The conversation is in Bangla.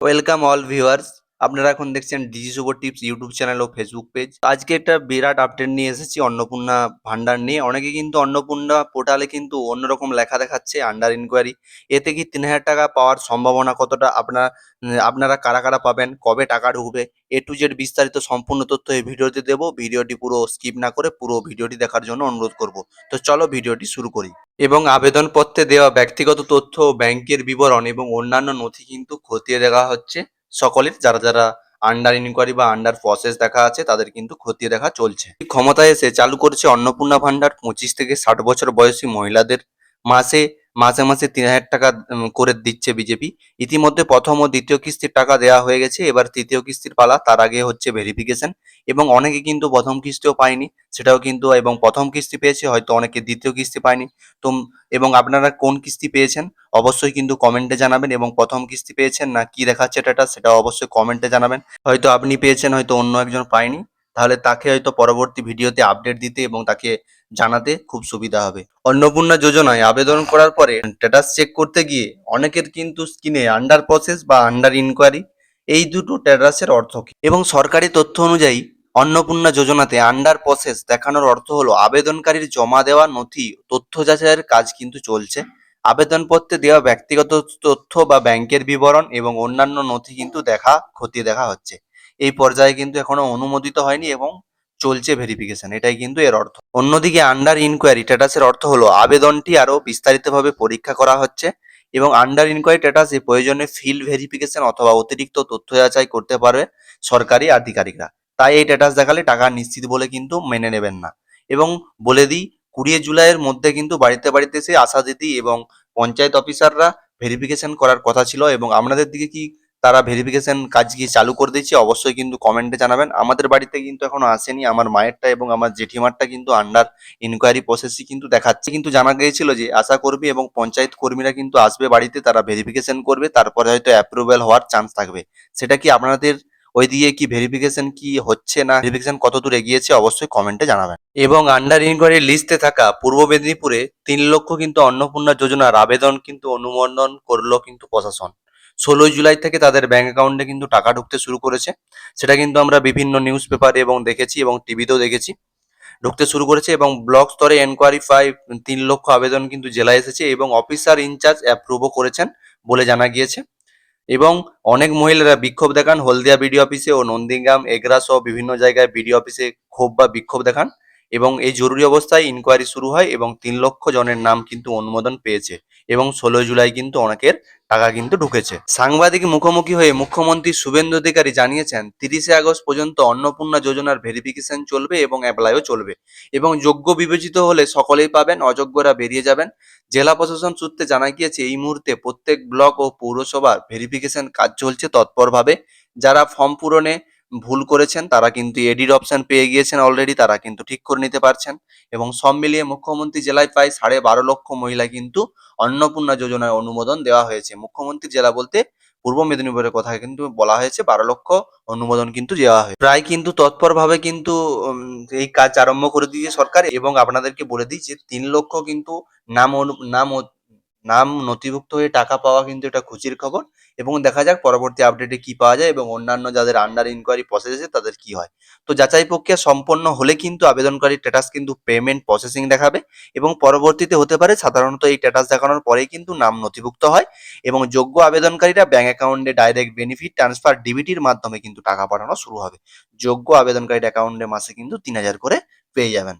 Welcome all viewers. আপনারা এখন দেখছেন ডিজি শুভ টিপস ইউটিউব চ্যানেল ও ফেসবুক পেজ। আজকে একটা বিরাট আপডেট নিয়ে এসেছি অন্নপূর্ণা ভান্ডার নিয়ে। অনেকে কিন্তু অন্নপূর্ণা পোর্টালে কিন্তু অন্যরকম লেখা দেখাচ্ছে আন্ডার ইনকোয়ারি। এতে কি ৩,০০০ টাকা পাওয়ার সম্ভাবনা কতটা, আপনারা কারা কারা পাবেন, কবে টাকা ঢুকবে, এ টু জেড বিস্তারিত সম্পূর্ণ তথ্য এই ভিডিওতে দেবো। ভিডিওটি পুরো স্কিপ না করে পুরো ভিডিওটি দেখার জন্য অনুরোধ করব। তো চলো ভিডিওটি শুরু করি। এবং আবেদনপত্রে দেওয়া ব্যক্তিগত তথ্য, ব্যাংকের বিবরণ এবং অন্যান্য নথি কিন্তু খতিয়ে দেখা হচ্ছে সকলের। যারা যারা আন্ডার ইনকোয়ারি বা আন্ডার প্রসেস দেখা আছে তাদের কিন্তু খতিয়ে দেখা চলছে। ক্ষমতায় এসে চালু করেছে অন্নপূর্ণা ভান্ডার। 25 থেকে 60 বছর বয়সী মহিলাদের মাসে মাসে মাসে ৩,০০০ টাকা করে দিচ্ছে বিজেপি। ইতিমধ্যে প্রথম ও দ্বিতীয় কিস্তির টাকা দেওয়া হয়ে গেছে, এবার তৃতীয় কিস্তির পালা। তার আগে হচ্ছে ভেরিফিকেশন। এবং অনেকে কিন্তু প্রথম কিস্তিও পায়নি, সেটাও কিন্তু, এবং প্রথম কিস্তি পেয়েছে হয়তো, অনেকে দ্বিতীয় কিস্তি পায়নি। তো এবং আপনারা কোন কিস্তি পেয়েছেন অবশ্যই কিন্তু কমেন্টে জানাবেন, এবং প্রথম কিস্তি পেয়েছেন না কি দেখাচ্ছে এটা, সেটাও অবশ্যই কমেন্টে জানাবেন। হয়তো আপনি পেয়েছেন, হয়তো অন্য একজন পায়নি, তাহলে তাকে হয়তো পরবর্তী ভিডিওতে আপডেট দিতে এবং তাকে জানাতে খুব সুবিধা হবে। অন্নপূর্ণা যোজনায় আবেদন করার পরে স্ট্যাটাস চেক করতে গিয়ে অনেকের কিন্তু স্ক্রিনে আন্ডার প্রসেস বা আন্ডার ইনকোয়ারি, এই দুটো স্ট্যাটাসের অর্থ কি। এবং সরকারি তথ্য অনুযায়ী অন্নপূর্ণা যোজনাতে আন্ডার প্রসেস দেখানোর অর্থ হলো আবেদনকারীর জমা দেওয়া নথি তথ্য যাচাইয়ের কাজ কিন্তু চলছে। আবেদনপত্রে দেওয়া ব্যক্তিগত তথ্য বা ব্যাংকের বিবরণ এবং অন্যান্য নথি কিন্তু খতিয়ে দেখা হচ্ছে। এই পর্যায়ে কিন্তু এখনো অনুমোদিত হয়নি এবং চলছে ভেরিফিকেশন, এটাই কিন্তু এর অর্থ। অন্যদিকে আন্ডার ইনকোয়ারি স্ট্যাটাসের অর্থ হলো আবেদনটি আরো বিস্তারিতভাবে পরীক্ষা করা হচ্ছে এবং আন্ডার ইনকোয়ারি স্ট্যাটাসে প্রয়োজনে ফিল্ড ভেরিফিকেশন অথবা অতিরিক্ত তথ্য যাচাই করতে পারবে সরকারি আধিকারিকরা। তাই এই স্ট্যাটাস দেখালে টাকা নিশ্চিত বলে কিন্তু মেনে নেবেন না। এবং বলে দিই, 20 জুলাইয়ের মধ্যে কিন্তু বাড়িতে বাড়িতে এসে আশা দিদি এবং পঞ্চায়েত অফিসাররা ভেরিফিকেশন করার কথা ছিল। এবং আপনাদের দিকে কি তারা ভেরিফিকেশন কাজ কি চালু করে দিয়েছে অবশ্যই কিন্তু কমেন্টে জানাবেন। আমাদের বাড়িতে কিন্তু এখনো আসেনি। আমার মায়েরটা এবং আমার জেঠিমারটা কিন্তু আন্ডার ইনকোয়ারি প্রসেসই কিন্তু দেখাচ্ছে। কিন্তু জানা গিয়েছিল যে আশা কর্মী এবং পঞ্চায়েত কর্মীরা কিন্তু আসবে বাড়িতে, তারা ভেরিফিকেশন করবে, তারপরে হয়তো অ্যাপ্রুভাল হওয়ার চান্স থাকবে। সেটা কি আপনাদের ওইদিকে কি ভেরিফিকেশন কি হচ্ছে, না ভেরিফিকেশন কতদূর এগিয়েছে অবশ্যই কমেন্টে জানাবেন। এবং আন্ডার ইনকোয়ারি লিস্টে থাকা পূর্ব মেদিনীপুরে 3 লক্ষ কিন্তু অন্নপূর্ণা যোজনার আবেদন কিন্তু অনুমোদন করলো কিন্তু প্রশাসন। 16 জুলাই থেকে তাদের ব্যাংক অ্যাকাউন্টে কিন্তু টাকা ঢুকতে শুরু করেছে। সেটা কিন্তু আমরা বিভিন্ন নিউজ পেপারে এবং দেখেছি এবং টিভিতেও দেখেছি, ঢুকতে শুরু করেছে। এবং ব্লক স্তরে এনকোয়ারি 3 লক্ষ আবেদন কিন্তু জেলায় এসেছে এবং অফিসার ইনচার্জ অ্যাপ্রুভও করেছেন বলে জানা গিয়েছে। এবং অনেক মহিলারা বিক্ষোভ দেখান হলদিয়া বিডিও অফিসে ও নন্দীগ্রাম, এগরা সহ বিভিন্ন জায়গায় বিডিও অফিসে ক্ষোভ বা বিক্ষোভ দেখান। এবং এই জরুরি অবস্থায় ইনকোয়ারি শুরু হয় এবং 3 লক্ষ জনের নাম কিন্তু অনুমোদন পেয়েছে। এবং 16 জুলাই কিন্তু অনেকের টাকা কিন্তু ঢুকেছে। সাংবাদিক মুখোমুখি হয়ে মুখ্যমন্ত্রী শুভেন্দু অধিকারী জানিয়েছেন, 30 আগস্ট পর্যন্ত অন্নপূর্ণা যোজনার ভেরিফিকেশন চলবে এবং অ্যাপ্লাইও চলবে। এবং যোগ্য বিবেচিত হলে সকলেই পাবেন, অযোগ্যরা বেরিয়ে যাবেন। জেলা প্রশাসন সূত্রে জানা গিয়েছে, এই মুহূর্তে প্রত্যেক ব্লক ও পৌরসভার ভেরিফিকেশন কাজ চলছে তৎপরভাবে। যারা ফর্ম পূরণে ভুল করেছেন তারা কিন্তু এডিট অপশন পেয়ে গিয়েছেন অলরেডি, তারা কিন্তু ঠিক করে নিতে পারছেন। এবং সব মিলিয়ে মুখ্যমন্ত্রী জেলায় প্রায় 12.5 লক্ষ মহিলা কিন্তু অন্নপূর্ণা যোজনায় অনুমোদন দেওয়া হয়েছে। মুখ্যমন্ত্রী জেলা বলতে পূর্ব মেদিনীপুরের কথা কিন্তু বলা হয়েছে, 12 লক্ষ অনুমোদন কিন্তু দেওয়া হয় প্রায় কিন্তু তৎপরভাবে কিন্তু এই কাজ আরম্ভ করে দিয়েছে সরকার। এবং আপনাদেরকে বলে দিই যে 3 লক্ষ কিন্তু নাম নাম নাম নথিভুক্ত হয়ে টাকা পাওয়া কিন্তু এটা খুশির খবর। এবং দেখা যাক পরবর্তী আপডেটে কি পাওয়া যায় এবং অন্যান্য যাদের আন্ডার ইনকোয়ারি প্রসেস আছে তাদের কি হয়। তো যাচাই প্রক্রিয়া সম্পন্ন হলে কিন্তু আবেদনকারী স্ট্যাটাস কিন্তু পেমেন্ট প্রসেসিং দেখাবে এবং পরবর্তীতে হতে পারে, সাধারণত এই স্ট্যাটাস দেখানোর পরেই কিন্তু নাম নথিভুক্ত হয় এবং যোগ্য আবেদনকারীরা ব্যাংক অ্যাকাউন্টে ডাইরেক্ট বেনিফিট ট্রান্সফার ডিবিটির মাধ্যমে কিন্তু টাকা পাঠানো শুরু হবে। যোগ্য আবেদনকারীর অ্যাকাউন্টে মাসে কিন্তু 3,000 করে পেয়ে যাবেন।